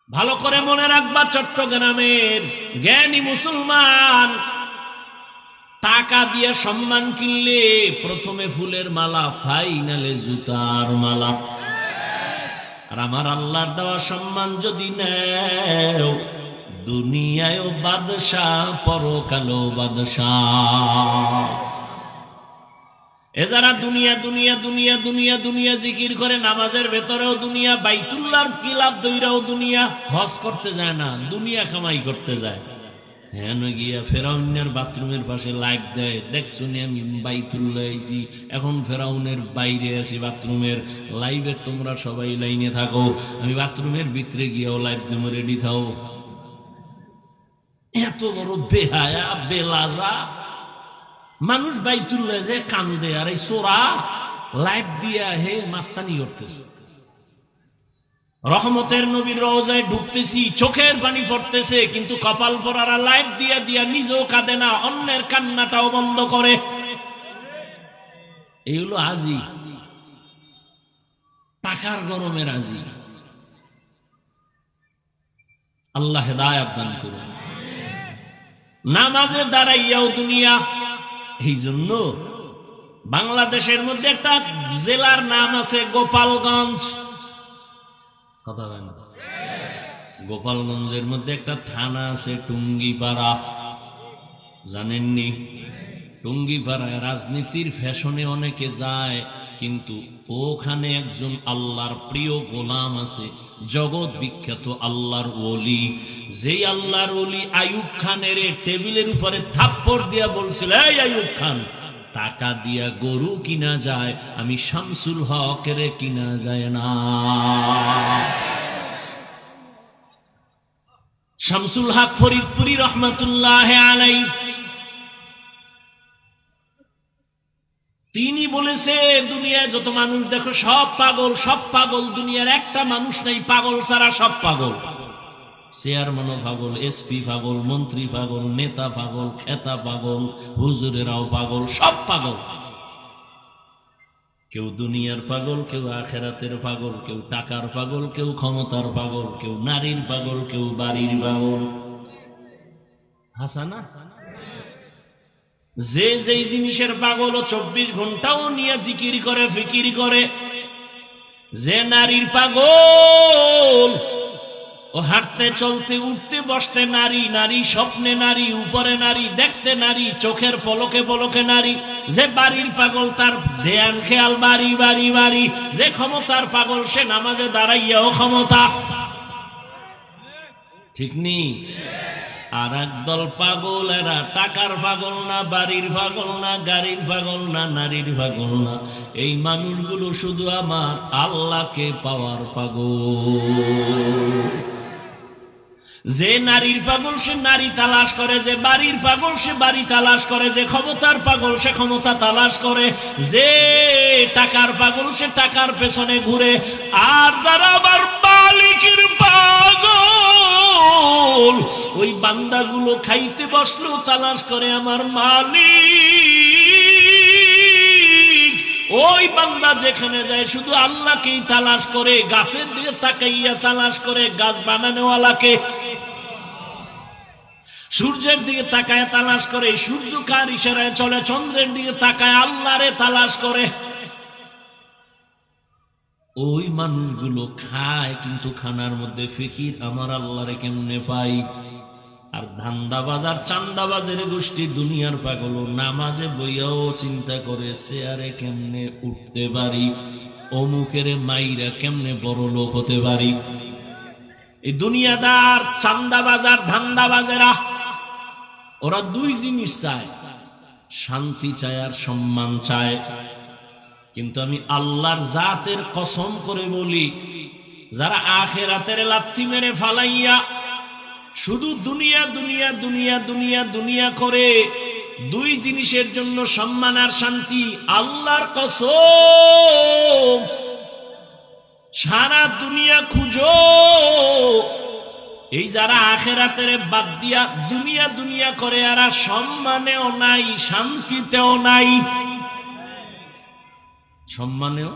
ভালো করে মনে রাখবা, চট্টগ্রামের জ্ঞানী মুসলমান টাকা দিয়ে সম্মান কিনলে প্রথমে ফুলের মালা, ফাইনালে জুতার মালা। আর আমার আল্লাহর দেওয়া সম্মান যদি নেও, দুনিয়ায় বাদশাহ, পরকালেও বাদশাহ। এ যারা দুনিয়া দুনিয়া দুনিয়া দুনিয়া দুনিয়া জিকির করে, নামাজের ভেতরেও দুনিয়া, বাইতুল্লাহর কিলাপ দইরাও দুনিয়া, হজ করতে যায় না, দুনিয়া কামাই করতে যায়। হ্যাঁ গিয়া ফেরাউনের বাথরুমের পাশে লাইট দেয়, দেখছো নি আমি বাইতুল্লাহ আইছি, এখন ফেরাউনের বাইরে আছি বাথরুমের লাইভে, তোমরা সবাই লাইনে থাকো, আমি বাথরুমের ভিতরে গিয়াও লাইভ দেবো, রেডি থাও। এত বড় বেহায়া বেলাজা মানুষ বাইতুল্লাহ যে কান্দে, আর এই সোরা লাইভ দিয়া হে মাস্তানি করতেছে। রহমতের নবীর রওজায় ঢুকতেছি, চোখের পানি পড়তেছে, কিন্তু কপাল পরারা লাইভ দিয়া দিয়া নিজেও কাঁদে না, অন্যের কান্নাটাও বন্ধ করে। এই হলো আজি, টাকার গরমে রাজি। আল্লাহ হেদায়েত দান করুন। নামাজে দাঁড়াইয়াও দুনিয়া। এই জন্য বাংলাদেশের মধ্যে একটা জেলার নাম আছে গোপালগঞ্জ, কথা হয় না? গোপালগঞ্জের মধ্যে একটা থানা আছে টুঙ্গিপাড়া, জানেননি? টুঙ্গিপাড়ায় রাজনীতির ফ্যাশনে অনেকে যায়, কিন্তু ওখানে একজন আল্লাহর প্রিয় গোলাম আছে, জগৎ বিখ্যাত আল্লাহর ওলি। যেই আল্লাহর ওলি আইয়ুব খানের টেবিলের উপরে থাপ্পড় দিয়া বলছিল, এই আইয়ুব খান, টাকা দিয়া গরু কিনা যায়, আমি শামসুল হকের কিনা যায় না। শামসুল হক ফরিদপুরি রহমাতুল্লাহ আলাইহি, তিনি বলেছে, দুনিয়ায় যত মানুষ দেখো সব পাগল, সব পাগল, দুনিয়ার একটা মানুষ নাই পাগল ছাড়া, সব পাগল। চেয়ারম্যানও পাগল, এসপি পাগল, মন্ত্রী পাগল, নেতা পাগল, খেতা পাগল, হুজুরেরাও পাগল, সব পাগল। কেউ দুনিয়ার পাগল, কেউ আখেরাতের পাগল, কেউ টাকার পাগল, কেউ ক্ষমতার পাগল, কেউ নারীর পাগল, কেউ বাড়ির পাগল। হাসানা যে যেই জিনিসের পাগল, 24 ঘন্টাও নিয়ে জিকির করে, ফিকির করে। যে নারীর পাগল, ও হাঁটতে চলতে উঠতে বসতে নারী, নারী স্বপ্নে নারী, উপরে নারী, দেখতে নারী, চোখের পলকে পলকে নারী। যে বাড়ির পাগল, তার ধ্যান খেয়াল বাড়ি বাড়ি বাড়ি। যে ক্ষমতার পাগল, সে নামাজে দাঁড়াইয়াও ক্ষমতা, ঠিক নি? আর একদল পাগল, এরা টাকার পাগল না, বাড়ির পাগল না, গাড়ির পাগল না, নারীর পাগল না। এই মানুষগুলো শুধু আমার আল্লাহকে পাওয়ার পাগল। যে নারীর পাগল, সে নারী তালাশ করে। যে বাড়ির পাগল, সে বাড়ি তালাশ করে। যে ক্ষমতার পাগল, সে ক্ষমতা তালাশ করে। যে টাকার পাগল, সে টাকার পেছনে ঘুরে। আর যারা আবার মালিকের পাগল, ওই বান্দাগুলো খাইতে বসলো তালাশ করে আমার মালিক। ওই বান্দা যেখানে যায় শুধু আল্লাহকেই তালাশ করে, গাছের দিকে তাকাইয়া তালাশ করে গাছ বানানোওয়ালাকে, সূর্যের দিকে তাকায় তালাশ করে সূর্য কার ইশারায় চলে, চন্দ্রের দিকে তাকায় আল্লাহরে তালাশ করে। ওই মানুষগুলো খায়, কিন্তু খানার মধ্যে ফিকির, আমার আল্লাহরে কেমনে পাই। আর ধান্দাবাজার চান্দাবাজের গোষ্ঠী দুনিয়ার পাগল, নামাজে বইয়াও চিন্তা করে চেয়ারে কেমনে উঠতে পারি, অমুকের মাইরা কেমনে বড় লোক হতে পারি। এই দুনিয়াদার চান্দাবাজার ধান্দাবাজেরা, ওরা দুই জিনিস চায়, শান্তি চায় আর সম্মান চায়। কিন্তু আমি আল্লাহর জাতের কসম করে বলি, যারা আখিরাতের লাথি মেরে ফালাইয়া শুধু দুনিয়া দুনিয়া দুনিয়া দুনিয়া দুনিয়া করে, দুই জিনিসের জন্য সম্মান আর শান্তি, আল্লাহর কসম, সারা দুনিয়া খুঁজো, এই যারা আখিরাতের বাদ দিয়া দুনিয়া দুনিয়া করে, এরা সম্মানেও নাই, শান্তিতেও নাই। সম্মানেও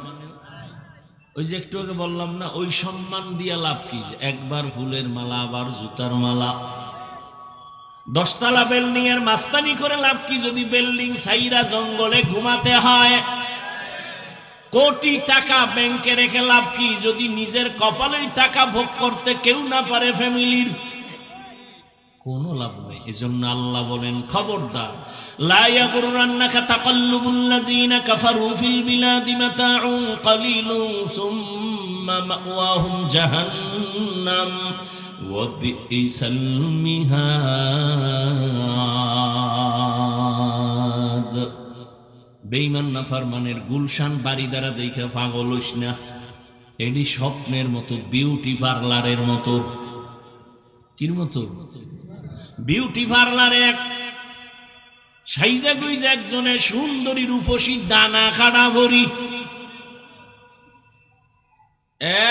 ওই যে একটু আগে বললাম না, ওই সম্মান দিয়া লাভ কি? একবার ফুলের মালা, আবার জুতার মালা। 10 তলা বিল্ডিং এর মাস্তানি করে লাভ কি যদি বিল্ডিং সাইরা জঙ্গলে ঘুমাতে হয়? কোটি টাকা ব্যাংকে রেখে লাভ কি যদি নিজের কপালেই টাকা ভোগ করতে কেউ না পারে ফ্যামিলির? কোনো লাভ নেই। এজন্য আল্লাহ বলেন, খবরদার, লা ইয়াগুররান্নাকা তাকাল্লুবুল্লাযীনা কাফারু ফিল বিলাদি মাতাউন কালিলুন সুম্মা মাওয়াহুম জাহান্নাম ওয়া বিইসাল মিহাদ। বেঈমান নাফরমানের গুলশান বাড়ি দ্বারা দেখে পাগল হইস না। এটি স্বপ্নের মতো, বিউটি পার্লারের মতো। কির মতো? বিউটি পার্লারে এক সাইজা গুইজা একজনের সুন্দরী রূপসী ডানা কাটা ভরি,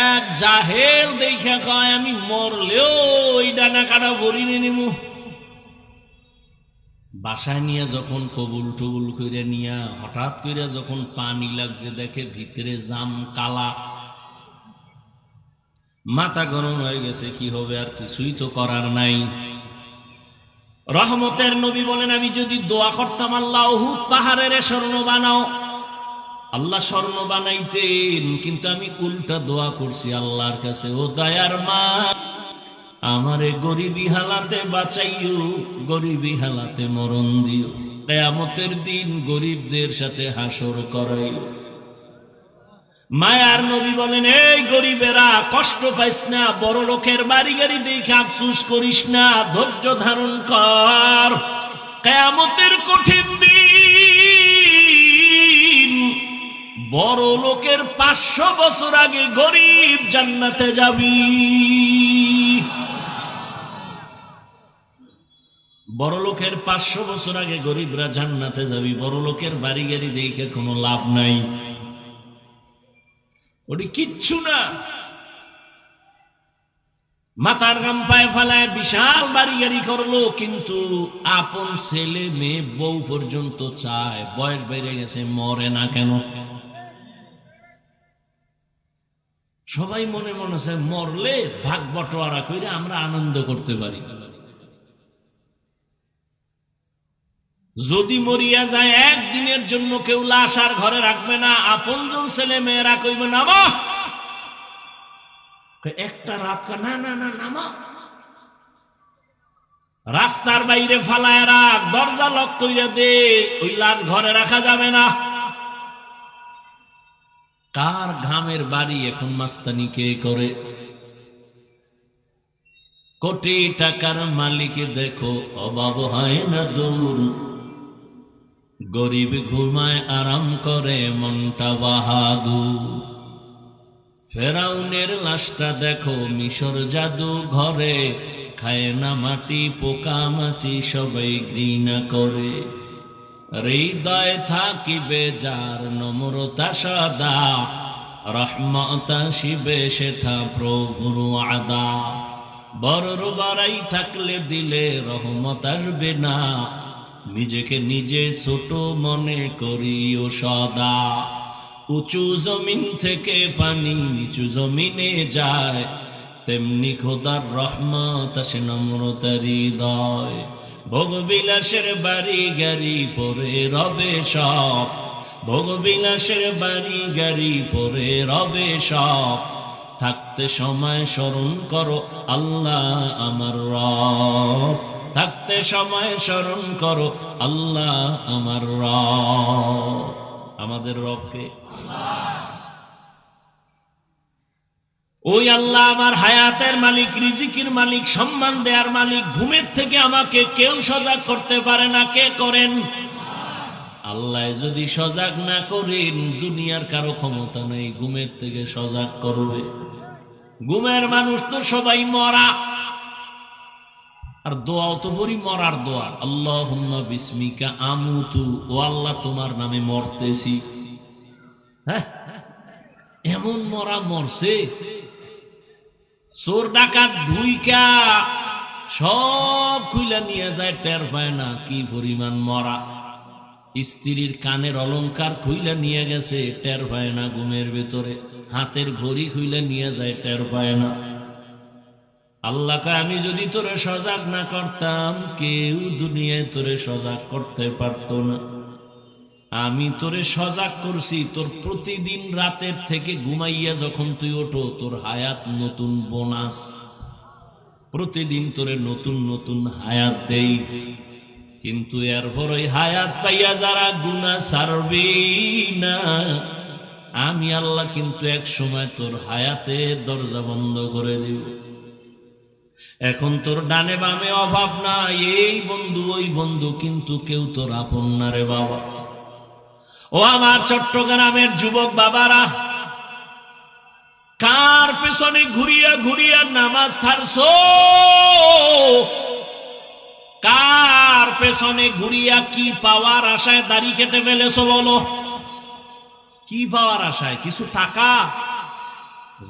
এক জাহেল দেখা কয় আমি মরলেও ওই ডানা কাটা ভরি নিমু। বাসায় নিয়ে যখন কবুল টবুল করে নিয়া হঠাৎ করে যখন পানি লাগছে, দেখে ভিতরে জাম কালা, মাথা গরম হয়ে গেছে। কি হবে? আর কিছুই তো করার নাই। রহমতের নবী বলেন, আমি যদি দোয়া করতাম আল্লাহ উহুদ পাহাড়ের স্বর্ণ বানাও, আল্লাহ স্বর্ণ বানাইতেন, কিন্তু আমি উল্টা দোয়া করছি আল্লাহর কাছে, ও দয়ার মা, আমারে গরিবী হালাতে বাঁচাইও, গরিবী হালাতে মরণ দিও, কিয়ামতের দিন গরিবদের সাথে হাসর করাইও। মায়ার নবী বলেন, এই গরিবেরা কষ্ট পাইস না, বড় লোকের বাড়ি গাড়ি দেখে আফসোস করিস না, ধৈর্য ধারণ কর। কিয়ামতের কঠিন দিন, বড় লোকের 500 বছর আগে গরিব জান্নাতে যাবি। বড় লোকের 500 বছর আগে গরিবরা জান্নাতে যাবি। বড় লোকের বাড়ি গাড়ি দেখে কোনো লাভ নাই, ওটি কিচ্ছু না। মাথার গাম পায়ে ফেলায় বিশাল বাড়ি গাড়ি করলো, কিন্তু আপন ছেলে মেয়ে বউ পর্যন্ত চায়, বয়স বেড়ে গেছে, মরে না কেন? সবাই মনে মনে চায় মরলে ভাগ বটোয়ারা করে আমরা আনন্দ করতে পারি। যদি মরিয়া যায় একদিনের জন্য কেউ লাশ আর ঘরে রাখবে না, আপনজন ছেলে মেয়েরা কইবে নামা, একটা রাত না না না নামা, রাস্তার বাইরে ফালায় রাখ, দরজা লক কইরা দে, ওই লাশ ঘরে রাখা যাবে না। কার ঘামের বাড়ি এখন মাস্তানি কে করে? কোটি টাকার মালিক দেখো অভাব হয় না দূর, গরিব ঘুমায় আরাম করে মনটা বাহাদুর। ফেরাউনের লাশটা দেখো মিশর জাদু ঘরে, খায় না মাটি পোকা মাছি সবাই ঘৃণা করে। হৃদয় থাকিবে যার নম্রতা সদা, রহমত আসিবে সেথা প্রভুর আদা। বড়র বাড়াই থাকলে দিলে রহমত আসবে না, নিজেকে নিজে ছোট মনে করিও সদা। উঁচু জমিন থেকে পানি নিচু জমিনে যায়, তেমনি খোদার রহমত আসে নম্রতার হৃদয়। ভোগবিলাসের বাড়ি গাড়ি পরে রবে সব, ভোগবিলাসের বাড়ি গাড়ি পরে রবে সব। থাকতে সময় স্মরণ করো আল্লাহ আমার রব, থাকতে সময় স্মরণ করো আল্লাহ আমার রব। আমাদের রবকে ওই আল্লাহ আমার হায়াতের মালিক, রিজিকের মালিক, সম্মান দেয়ার মালিক। ঘুমের থেকে আমাকে কেউ সজাগ করতে পারে না। কে করেন? আল্লাহ যদি সজাগ না করেন, দুনিয়ার কারো ক্ষমতা নেই ঘুমের থেকে সজাগ করবে। ঘুমের মানুষ তো সবাই মরা, আর দোয়াও তো বলি মরার দোয়া, আল্লাহুম্মা বিসমিকা আমুতু, ও আল্লাহ তোমার নামে মরতেছি। হ্যাঁ, এমন মরা মরছে, চোর ডাকাত ঢুইকা সব খুইলা নিয়ে যায়, টের পায় না কি পরিমাণ মরা। স্ত্রীর কানের অলংকার খুইলা নিয়ে গেছে, টের পায় না ঘুমের ভেতরে। হাতের ঘড়ি খুইলা নিয়ে যায়, টের পায় না। আল্লাহ কয়, আমি যদি তোরে সজাগ না করতাম, কেউ দুনিয়ায় তোরে সজাগ করতে পারতো না। আমি তোরে সজাগ করছি, তোর প্রতিদিন রাতের থেকে ঘুমাইয়া যখন তুই ওঠো, তোর হায়াত নতুন বোনাস। প্রতিদিন তোরে নতুন নতুন হায়াত দেই। কিন্তু এরপর ওই হায়াত পাইয়া যারা গুনাহ ছাড়বি না, আমি আল্লাহ কিন্তু এক সময় তোর হায়াতের দরজা বন্ধ করে দিব। এখন তোর ডানে বামে অভাব নাই, এই বন্ধু ওই বন্ধু, কিন্তু কেউ তোর আপন না রে বাবা। ও আমার চট্টগ্রামের যুবক বাবারা, কার পেছনে ঘুরিয়া ঘুরিয়া নামাজ ছাড়ছো? কার পেছনে ঘুরিয়া কি পাওয়ার আশায় দাড়ি কেটে ফেলেছো বলো? কি পাওয়ার আশায়? কিছু টাকা?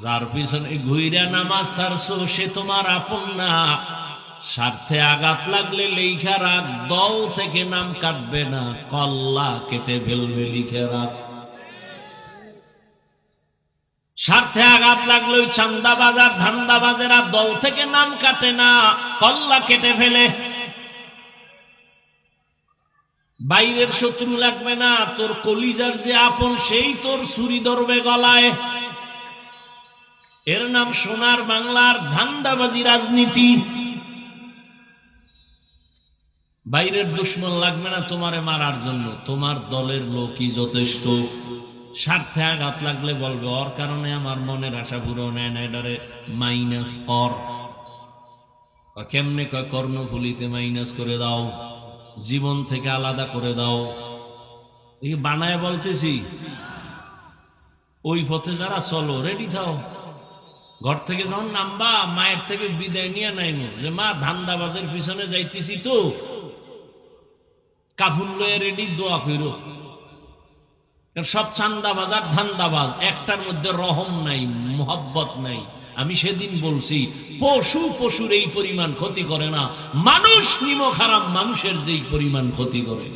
যার পিছনে ঘুরিয়া নামাজ ছাড়ছো সে তোমার আপন না। স্বার্থে আঘাত লাগলে লেখা রাখ, দল থেকে নাম কাটবে না, কল্লা কেটে ফেলবে, লিখে রাখ। স্বার্থে আঘাত লাগলে ওই চান্দাবাজার ধান্দাবাজেরা দল থেকে নাম কাটে না, কল্লা কেটে ফেলে। বাইরের শত্রু লাগবে না, তোর কলিজার যে আপন সেই তোর ছুরি ধরবে গলায়। এর নাম সোনার বাংলার ধান্দাবাজি রাজনীতি। বাইরের দুশ্মন লাগবে না তোমারে মারার জন্য, তোমার দলের লোকই যথেষ্ট। স্বার্থে আঘাত লাগলে বলবে ওর কারণে আমার মনের আশা পূরণ হয় না, এটারে মাইনাস কর। কেমনে কয়? কর্ণফুলিতে মাইনাস করে দাও, জীবন থেকে আলাদা করে দাও। এই বানায় বলতেছি, ওই পথে যারা চলো রেডি থাও। ঘর থেকে যখন নামবা, মায়ের থেকে বিদায় নিয়ে নাইমো যে মা ধান্দাবাজের পিছনে যাইতেছি, তো কাফুল লয়ে রেডি, দোয়া কইরো। সব চান্দাবাজ আর ধান্দাবাজ, একটার মধ্যে রহম নাই, মোহব্বত নাই। আমি সেদিন বলছি, পশু পশুর এই পরিমাণ ক্ষতি করে না, মানুষ নিমক হারাম মানুষের যেই পরিমাণ ক্ষতি করে।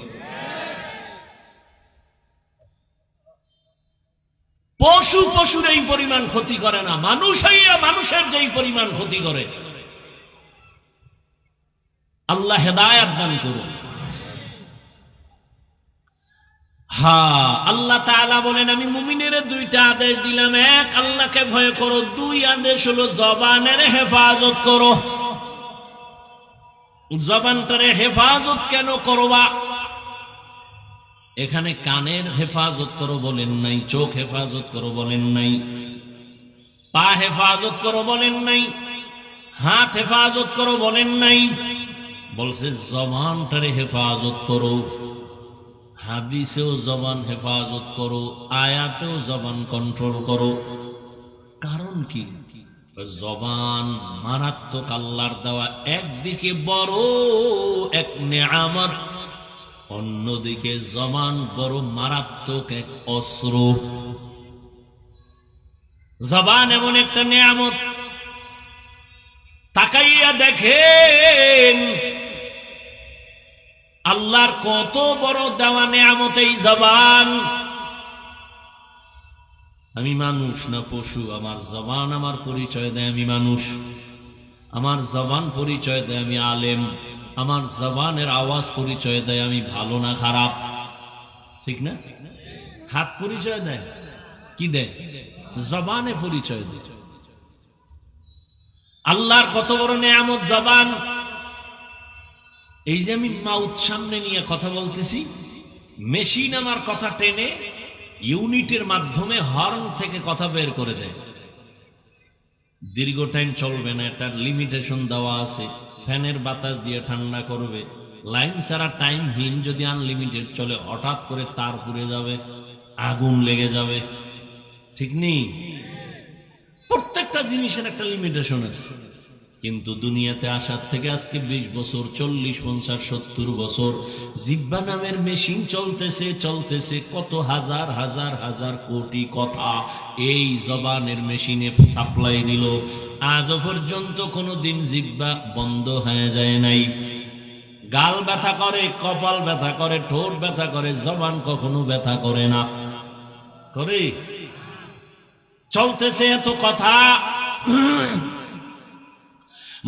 পশু পশুর এই পরিমাণ ক্ষতি করে না, মানুষ হইয়া মানুষের যেই পরিমাণ ক্ষতি করে। আল্লাহ হেদায়েত দান করুন। হ্যাঁ, আল্লাহ তাআলা বলেন, আমি মুমিনের দুইটা আদেশ দিলাম। এক, আল্লাহকে ভয় করো। দুই আদেশ হলো জবানের হেফাজত করো। জবানটারে হেফাজত কেন করবা? এখানে কানের হেফাজত করো বলেন নাই, চোখ হেফাজত করো বলেন নাই, পা হেফাজত করো বলেন নাই, হাত হেফাজত করো বলেন নাই, বলছে জবানটারে হেফাজত করো। হাদিসেও জবান হেফাজত করো, আয়াতেও জবান কন্ট্রোল করো। কারণ কি? জবান মারাত্মক আল্লাহর দেওয়া একদিকে বড় এক নেয়ামত, অন্যদিকে জবান বড় মারাত্মক এক অস্ত্র। জবান এমন একটা নেয়ামত, তাকাইয়া দেখেন আল্লাহর কত বড় দেওয়া নেয়ামত এই জবান। আমি মানুষ না পশু? আমার জবান আমার পরিচয় দেয় আমি মানুষ। আমার জবান পরিচয় দেয় আমি আলেম। আমার জবানের আওয়াজ পরিচয় দেয় আমি ভালো না খারাপ, ঠিক না? হাত পরিচয় দেয় কি? দেয় জবানে পরিচয় দেয়। আল্লাহর কত বড় নেয়ামত জবান। এই যে আমি মাউথ সামনে নিয়ে কথা বলতেছি, মেশিন আমার কথা টেনে ইউনিটের মাধ্যমে হর্ন থেকে কথা বের করে দেয়। দীর্ঘ টাইম চলবে না, একটা লিমিটেশন দেওয়া আছে। ফ্যানের বাতাস দিয়ে ঠান্ডা করবে। লাইন ছাড়া টাইমহীন যদি আনলিমিটেড চলে, হঠাৎ করে তার পুড়ে যাবে, আগুন লেগে যাবে, ঠিক নেই? প্রত্যেকটা জিনিসের একটা লিমিটেশন আছে। কিন্তু দুনিয়াতে আসার থেকে আজকে 20 বছর, 40, 50, 70 বছর জিহ্বা নামের মেশিন চলতেছে চলতেছে। কত হাজার হাজার হাজার কোটি কথা এই জবানের মেশিনে সাপ্লাই দিল। আজও পর্যন্ত কোনোদিন জিহ্বা বন্ধ হয়ে যায় নাই। গাল ব্যথা করে, কপাল ব্যথা করে, ঠোঁট ব্যথা করে, জবান কখনো ব্যথা করে না। করে চলতেছে এত কথা,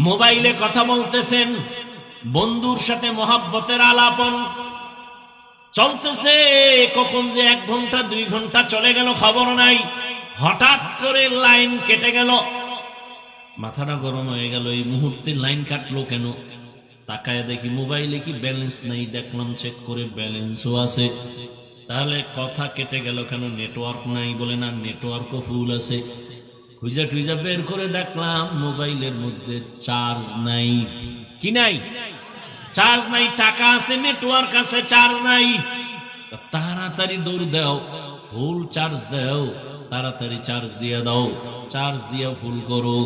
মোবাইলে কথা বলতেছেন, বন্ধুর সাথে মহাব্বতের আলাপন চলতেছে, কখন যে 1 ঘন্টা 2 ঘন্টা চলে গেল খবর নাই। হঠাৎ করে লাইন কেটে গেল, মাথাটা গরম হয়ে গেল, এই মুহূর্তে লাইন কাটলো কেন? তাকায় দেখি মোবাইলে কি ব্যালেন্স নাই, দেখলাম চেক করে ব্যালেন্সও আছে। তাহলে কথা কেটে গেল কেন? নেটওয়ার্ক নাই। বলে না, নেটওয়ার্কও ফুল আছে। খুঁজা টুইজা বের করে দেখলাম মোবাইলের মধ্যে চার্জ নাই। কি নাই? চার্জ নাই। টাকা আছে, নেটওয়ার্ক আছে, চার্জ নাই। তাড়াতাড়ি দৌড় দাও, ফুল চার্জ দাও, তাড়াতাড়ি চার্জ দিয়ে দাও, চার্জ দিয়ে ফুল করো,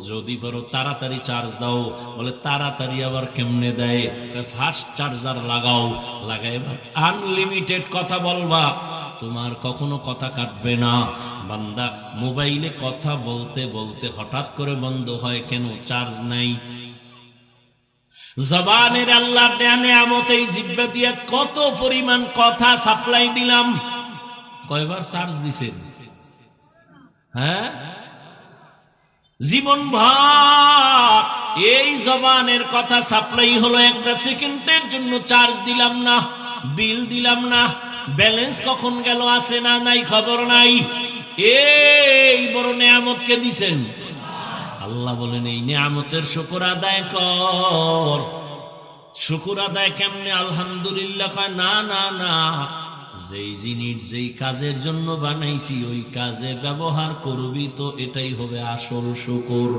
যদি পারো তাড়াতাড়ি চার্জ দাও। বলে তাড়াতাড়ি আবার কেমনে দেয়? ফাস্ট চার্জার লাগাও, লাগাই এবার আনলিমিটেড কথা বলবা, তোমার কখনো কথা কাটবে না। বান্দা মোবাইলে কথা বলতে বলতে হঠাৎ করে বন্ধ হয় কেন? চার্জ নাই। জবানের আল্লাহর দেয়া নিয়ামত, এই জিহ্বা দিয়ে কত পরিমাণ কথা সাপ্লাই দিলাম। কয়বার চার্জ দিছেন? হ্যাঁ, জীবন ভর এই জবানের কথা সাপ্লাই হলো। 1 সেকেন্ডের জন্য চার্জ দিলাম না, বিল দিলাম না, ব্যালেন্স কখন গেল, আছে না নাই খবর নাই। এই বড় নিয়ামতকে দিছেন আল্লাহ। বলেন এই নিয়ামতের শুকর আদায় কর। শুকর আদায় কেমনে? আলহামদুলিল্লাহ কয় না, না না, যেই জিনিস যেই কাজের জন্য বানাইছি ওই কাজে ব্যবহার করবি তো এটাই হবে আসল শুকর।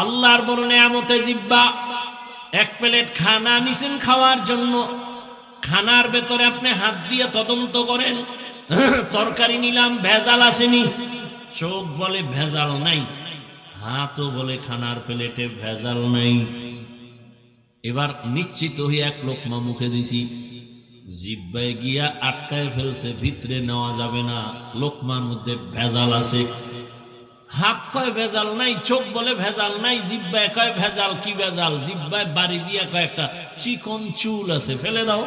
আল্লাহর বড় নিয়ামতে জিহ্বা। 1 প্লেট খানা নিছেন খাওয়ার জন্য, খানার ভেতরে আপনি হাত দিয়ে তদন্ত করেন, তরকারি নিলাম ভেজাল আসেনি? চোখ বলে ভেজাল নাই, হাতও বলে খানার প্লেটে ভেজাল নাই। এবার নিশ্চিত হয়ে 1 লোকমা মুখে দিছি, জিহ্বায় গিয়া আটকায় ফেলছে, ভিতরে নেওয়া যাবে না, লোকমার মধ্যে ভেজাল আছে। হাত কয় ভেজাল নাই, চোখ বলে ভেজাল নাই, জিহ্বায় কয় ভেজাল। কি ভেজাল? জিহ্বায় বাড়ি দিয়া কয় একটা চিকন চুল আছে, ফেলে দাও।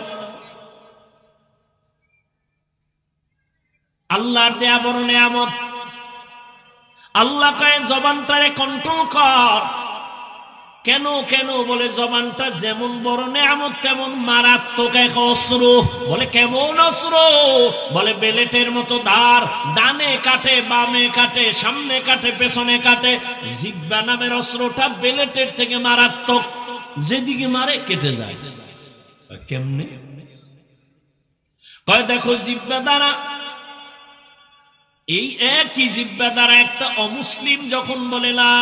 আল্লাহর দেয়া বড় নিয়ামত। আল্লাহ কয় জবানটারে কন্ট্রোল কর। কেন কেন? বলে জবানটা যেমন বড় নিয়ামত তেমন মারাত্মক এক অস্ত্র। বলে কেমন অস্ত্র? বলে বেলেটের মতো ধার, ডানে কাটে, বামে কাটে, সামনে কাটে, পেছনে কাটে। জিহ্বা নামের অস্ত্রটা বেলেটের থেকে মারাত্মক, যেদিকে মারে কেটে যায়। কেমনে? কয় দেখো, জিহ্বা দ্বারা, এই একই জিহ্বা দ্বারা একটা অমুসলিম যখন বলে লা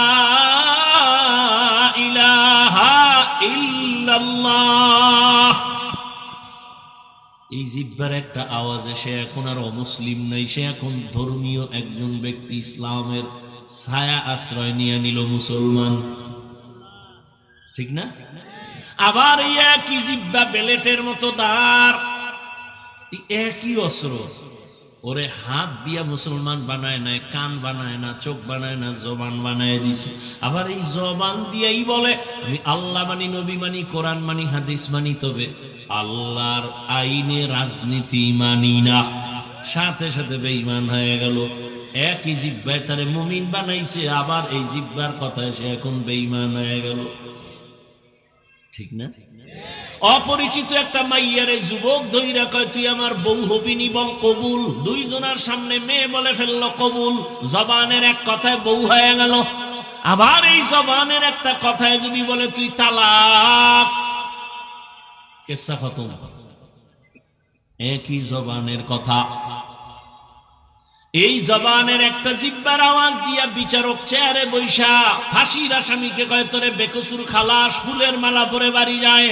ইলাহা ইল্লাল্লাহ, এই জিহ্বার একটা আওয়াজে সে এখন আর অমুসলিম নাই, সে এখন ধর্মীয় একজন ব্যক্তি, ইসলামের ছায়া আশ্রয় নিয়ে নিল, মুসলমান। ঠিক না? আবার এই একই জিহ্বা বেলেটের মতো দাঁড়, একই অস্ত্র। ওরে হাত দিয়া মুসলমান বানায় নাই, কান বানায় না, চোখ বানায় না, জবান বানায় দিছে। আবার এই জবান দিয়েই বলে আমি আল্লাহ মানি, নবী মানি, কোরআন মানি, হাদিস মানি, তবে আল্লাহর আইনে রাজনীতি মানি না। সাথে সাথে বেঈমান হয়ে গেল। একই জিহ্বায় তারে মুমিন বানাইছে, আবার এই জিহ্বার কথায় সে এখন বেঈমান হয়ে গেল। ঠিক না? অপরিচিত একটা মাইয়ারে যুবক ধইরা কয় তুই আমার বউ হবিনি, বল কবুল। 2 জনের সামনে মেয়ে বলে ফেললো কবুল। জবানের এক কথায় বউ হয়ে গেল। আবার এই জবানের একটা কথায় যদি বলে তুই তালাক, কেসা খতম। একই জবানের কথা। এই জবানের একটা জিহ্বার আওয়াজ দিয়া বিচারক চেয়ারে বৈশা ফাঁসির আসামিকে কয় তোরে বেকসুর খালাস, ফুলের মালা পরে বাড়ি যায়।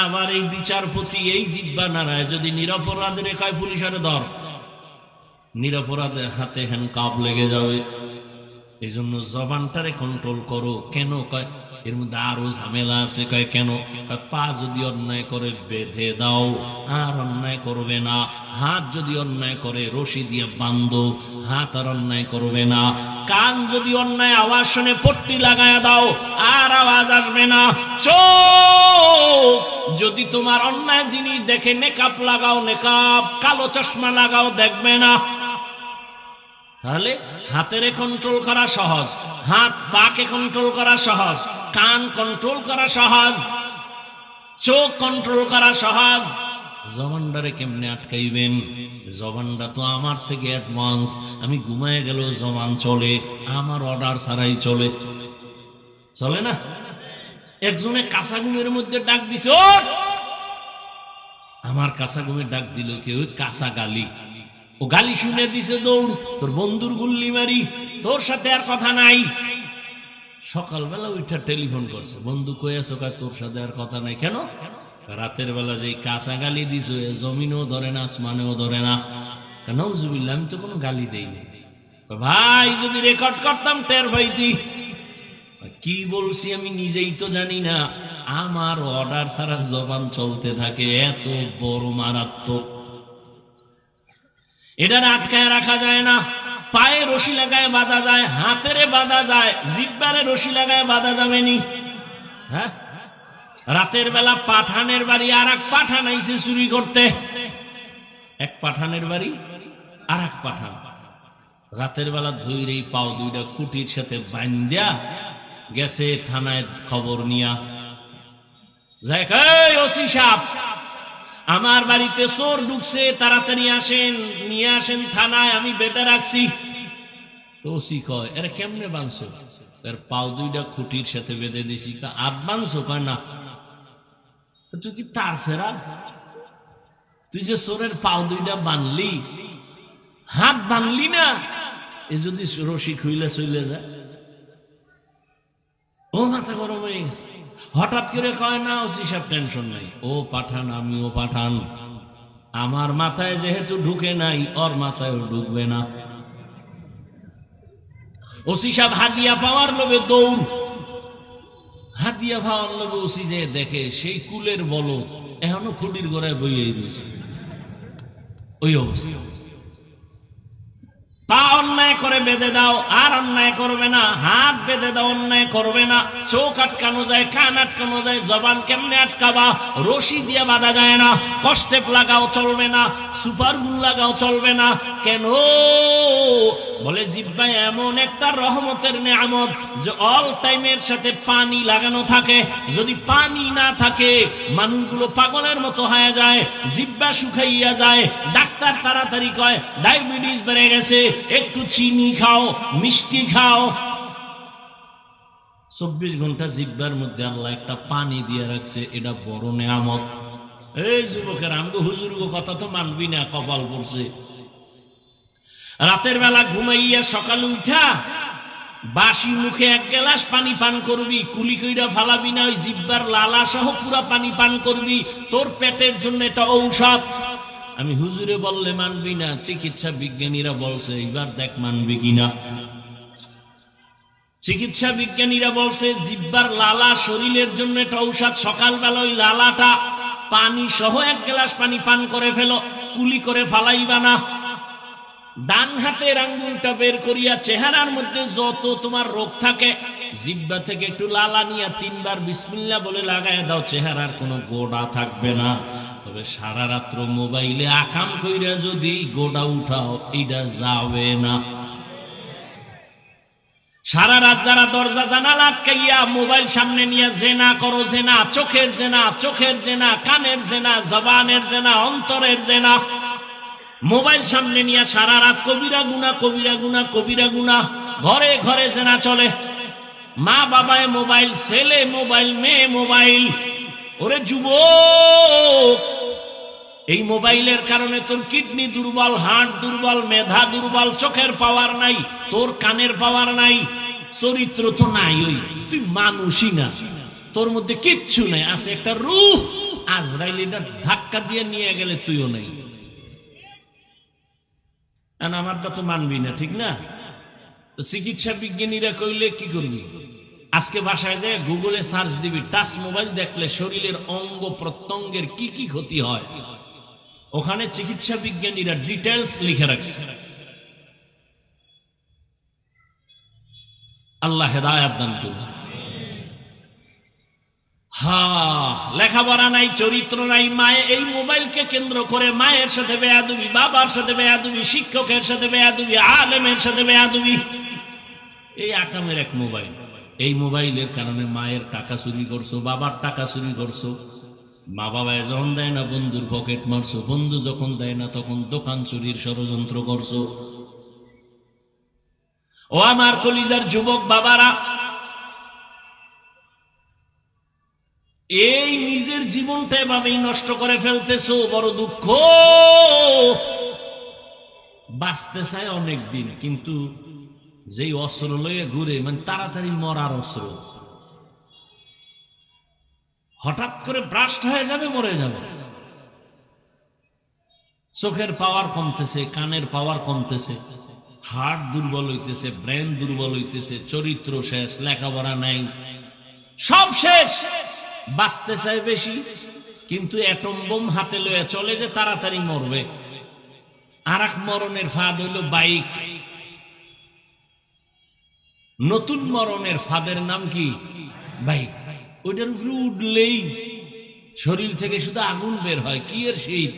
আবার এই বিচারপতি এই জিহ্বা নাড়ায় যদি নিরপরাধের কয় পুলিশের ধর, নিরপরাধের হাতে হ্যান্ডকাপ লেগে যাবে। এই জন্য জবানটারে কন্ট্রোল করো। কেন কয় এর মধ্যে আরো ঝামেলা আছে। কয় কেন? পা যদি অন্যায় করে বেঁধে দাও, আর অন্যায় করবে না। হাত যদি অন্যায় করে রশি দিয়ে বাঁধো, হাত আর অন্যায় করবে না। কান যদি অন্যায় আওয়াজ শুনে পট্টি লাগায়া দাও, আর আওয়াজ আসবে না। চোখ যদি তোমার অন্যায় জিনিস দেখে নেকাব লাগাও, নেকাব, কালো চশমা লাগাও, দেখবে না। তাহলে হাতের কন্ট্রোল করা সহজ, হাত পাকে কন্ট্রোল করা সহজ, কান কন্ট্রোল করা সহজ, চোখ কন্ট্রোল করা সহজ। জবানটারে কেমনে আটকাইবেন? জবানটা তো আমার থেকে অ্যাডভান্স। আমি ঘুমায় গেল জবান চলে, আমার অর্ডার ছাড়াই চলে। চলে না? একজনে কাঁচা ঘুমের মধ্যে ডাক দিছে, ও আমার কাঁচা ঘুমের ডাক দিল কি? ওই কাঁচা গালি। ও গালি শুনে দিছে দৌড়, তোর বন্ধুর গুল্লি মারি, তোর সাথে আর কথা নাই। সকালবেলা উঠা টেলিফোন করছে, বন্ধু কই আছো? তোর সাথে আর কথা নাই। কেন? রাতের বেলা যে কাঁচা গালি দিছো, জমিনও ধরে না, আসমানেও ধরে না। নাউজুবিল্লাহ, আমি তো কোনো গালি দেইনি। ভাই যদি রেকর্ড করতাম টের পাইতি। কি বলছি আমি নিজেই তো জানি না। আমার অর্ডার ছাড়া জবান চলতে থাকে, এত বড় মারাত্মক। এটা আটকায় রাখা যায় না। পায়ে রশি লাগায় বাঁধা যায়, হাতেরে বাঁধা যায়, জিহ্বারে রশি লাগায় বাঁধা যাবে নি। হ্যাঁ, রাতের বেলা পাঠানের বাড়ি আর এক পাঠান আইছে চুরি করতে। এক পাঠানের বাড়ি আর এক পাঠান রাতের বেলা ধৈরে পাও দুইটা খুঁটির সাথে বান্ধা গেছে থানায় খবর নিয়া। যাই ওসি সাহেব, আমার বাড়িতে চোর ঢুকছে, তাড়াতাড়ি আসেন, নিয়ে আসেন থানায়, আমি বেঁধে রাখছি। তো ওসি কয়, এর কেমনে বাঁধছো? এর পাও দুইটা খুঁটির সাথে বেঁধে দিছি। আপ বাঁধছো? কয় না। তুই কি তার সেরা? তুই যে চোরের পাও দুইটা বাঁধলি, হাত বাঁধলি না? এ যদি রশি খুইলে চলে যায়। ও মাথা গরম হয়ে গেছে। হঠাৎ করে কয় না ওসি সাহেব টেনশন নাই, ও পাঠান আমিও পাঠান, আমার মাথায় যেহেতু ঢুকে নাই ওর মাথায়ও ঢুকবে না। ওসি সাহেব হাদিয়া পাওয়ার লোভে দৌড়। হাদিয়া পাওয়ার লোভে ওসি যে দেখে সেই কুলের বলদ এখনো খুঁটির গোড়ায় বইয়ে রয়েছে। ওই অবস্থা। পা অন্যায় করে বেঁধে দাও, আর অন্যায় করবে না। হাত বেঁধে দাও, অন্যায় করবে না। চোখ আটকানো যায়, কান আটকানো যায়, জবান কেমনে আটকাবা? রশি দিয়ে বাঁধা যায় না। কষ্টেপ লাগাও চলবে না, সুপার গুল লাগাও চলবে না। কেন? বলে জিহ্বায় এমন একটা রহমতের নেয়ামত যে অল টাইমের সাথে পানি লাগানো থাকে। যদি পানি না থাকে মানুষগুলো পাগলের মতো হয়ে যায়, জিহ্বা শুকাইয়া যায়। ডাক্তার তাড়াতাড়ি কয় ডায়াবেটিস বেড়ে গেছে, একটু চিনি খাও, মিষ্টি খাও। 24 ঘন্টা জিহ্বার মধ্যে আল্লাহ একটা পানি দিয়ে রাখছে, এটা বড় নেয়ামত। এই যুবকের আমগো হুজুরগো কথা তো মানবি না, কপাল পড়ছে। রাতের বেলা ঘুমাইয়া সকালে উঠা বাসি মুখে এক গ্লাস পানি পান করবি, কুলি কইরা ফালাবি না। ওই জিহ্বার লালা সহ পুরা পানি পান করবি, তোর পেটের জন্য এটা ঔষধ। আমি হুজুরে বললে মানবি না, চিকিৎসা বিজ্ঞানীরা বলছে, এবার দেখ মানবি কিনা। চিকিৎসা বিজ্ঞানীরা বলছে জিহ্বার লালা শরীরের জন্য এটা ঔষধ। সকালবেলা ওই লালাটা পানি সহ এক গ্লাস পানি পান করে ফেলো, কুলি করে ফালাইবা না। ডান হাতের আঙ্গুলটা বের করিয়া চেহারার মধ্যে যত তোমার রোগ থাকে জিহ্বা থেকে একটু লালা নিয়ে 3 বার বিসমিল্লাহ বলে লাগায় দাও, চেহারার কোনো গোড়া থাকবে না। তবে সারা রাত্র মোবাইলে আকাম কইরা যদি গোড়া উঠাও, এটা যাবে না। সারা রাত যারা দরজা জানালা আটকাইয়া মোবাইল সামনে নিয়ে জেনা করো, জেনা, চোখের জেনা, চোখের জেনা, কানের জেনা, জবানের জেনা, অন্তরের জেনা, মোবাইল সামনে নিয়ে সারা রাত কবিরা গুনাহ, কবিরা গুনাহ, কবিরা গুনাহ। ঘরে ঘরে জেনা চলে, মা বাবায় মোবাইল, ছেলে মোবাইল, মেয়ে মোবাইল। ওরে যুবক, এই মোবাইলের কারণে তোর কিডনি দুর্বল, হার্ট দুর্বল, মেধা দুর্বল, চোখের পাওয়ার নাই, তোর কানের পাওয়ার নাই, চরিত্র তো নাই, ওই তুই মানুষই না, তোর মধ্যে কিচ্ছু নাই। আছে একটা রূহ, আজরাইল এটা ধাক্কা দিয়ে নিয়ে গেলে তুইও নাই। আমারটা তো মানবি না, ঠিক না? তো চিকিৎসা বিজ্ঞানীরা কইলে কি করবি, আজকে বাসায় যায় গুগলে সার্চ দিবি, টাচ মোবাইল দেখলে শরীরের অঙ্গ প্রত্যঙ্গের কি কি ক্ষতি হয়, ওখানে চিকিৎসা বিজ্ঞানীরা ডিটেলস লিখে রাখছে। আল্লাহ হেদায়েত দান করুন। লেখাপড়া নাই, চরিত্র নাই, মায়ে এই মোবাইলকে কেন্দ্র করে মায়ের সাথে বেয়াদবি, বাবার সাথে বেয়াদবি, শিক্ষকের সাথে বেয়াদবি, আলেমের সাথে বেয়াদবি, এই আকামের এক মোবাইল। এই মোবাইলের কারণে মায়ের টাকা চুরি করছো, বাবার টাকা চুরি করছো, মা বাবা যখন দেয় না বন্ধুর পকেট মারছো, বন্ধু যখন দেয় না তখন দোকান চুরির ষড়যন্ত্র করছো। ও আমার কলিজার যুবক বাবারা, এই নিজের জীবনটা এভাবেই নষ্ট করে ফেলতেছো, বড় দুঃখ। বাঁচতে চায় অনেক দিন, কিন্তু যেই অস্ত্র লয়ে ঘুরে, মানে তাড়াতাড়ি মরার অস্ত্র, হঠাৎ করে ব্রাস্ট হয়ে যাবে, মরে যাবে। চোখের পাওয়ার কমতেছে, কানের পাওয়ার কমতেছে, হার্ট দুর্বল হইতেছে, ব্রেন দুর্বল হইতেছে, চরিত্র শেষ, লেখাপড়া নাই, সব শেষ। বাঁচতে চায় বেশি, কিন্তু অ্যাটম বোম হাতে লয়ে চলে যে তাড়াতাড়ি মরবে। আর এক মরণের ফাঁদ হইল বাইক। নতুন মরণের ফাঁদের নাম কি? বাইক। ওইটার উপরে উঠলেই শরীর থেকে শুধু আগুন বের হয়। কি এর শীত,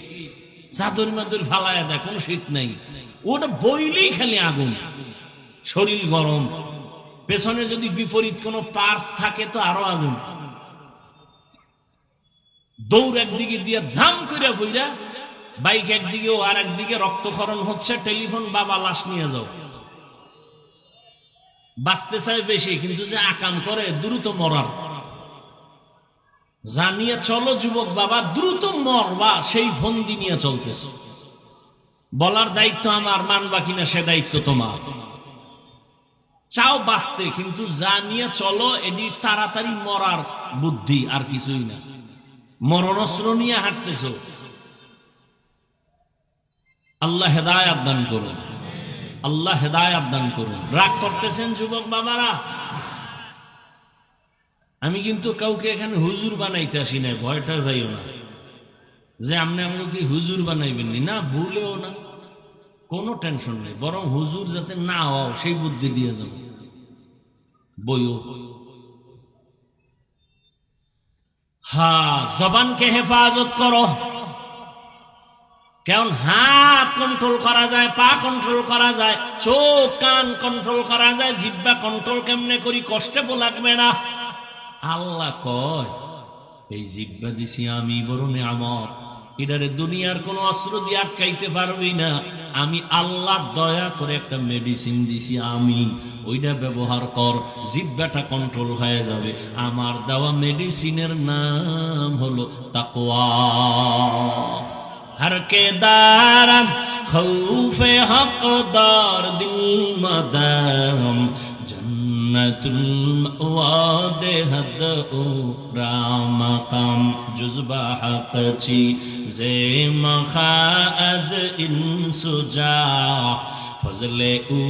চাদর মাদুর ফালায় দেয়, কোনো শীত নাই। ওটা বইলেই খালি আগুন, শরীর গরম। পেছনে যদি বিপরীত কোনো পার্স থাকে তো আরো আগুন। দৌড় একদিকে দিয়ে ধাম করে বইরা, বাইক একদিকে, ও আর একদিকে রক্তক্ষরণ হচ্ছে। টেলিফোন, বাবা লাশ নিয়ে যাও। বাঁচতে চায় বেশি, কিন্তু যে আকাম করে দ্রুত মরার। জানিয়ে চলো যুবক বাবা, দ্রুত মরবা, সেই ফন্দি নিয়ে চলতেছে। বলার দায়িত্ব আমার, মানবা কিনা সে দায়িত্ব তোমার। চাও বাঁচতে, কিন্তু জানিয়ে চলো, এটি তাড়াতাড়ি মরার বুদ্ধি, আর কিছুই না। মরণস্ত্র নিয়ে হাঁটতেছ। আল্লাহ হেদায়েত দান করুন, আল্লাহ হেদায়েত দান করুন। রাগ করতেছেন যুবক বাবারা? আমি কিন্তু কাউকে এখানে হুজুর বানাইতে আসি না, ভয়টা ভাইও না যে আপনি আমাকে হুজুর বানাইবেন না, ভুলেও না, কোনো টেনশন নেই। বরং হুজুর যাতে না হও সেই বুদ্ধি দিয়ে যাও। বইও জবানকে হেফাজত করো। কেমন হাত কন্ট্রোল করা যায়, পা কন্ট্রোল করা যায়, চোখ কান কন্ট্রোল করা যায়, জিহ্বা কন্ট্রোল কেমনে করি, কষ্টে লাগবে না। আল্লাহ কয়, এই জিহ্বা দিছি আমি, বড় নিয়ামত, এটারে দুনিয়ার কোন অস্ত্র দিয়ে আটকাইতে পারবি না। আমি আল্লাহ দয়া করে একটা মেডিসিন দিছি আমি, ওইটা ব্যবহার কর, জিহ্বাটা কন্ট্রোল হয়ে যাবে। আমার দেওয়া মেডিসিনের নাম হলো তাকওয়া। हर के दारम खौफे हक़दार दिल मदाम जन्नतुल मअवादे हद ओ रामकाम जुज़बा हक़ची ज़े मखाअज़ इंसुजा फज़ले उ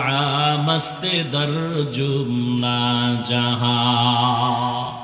आमस्ते दर जुमला जहां।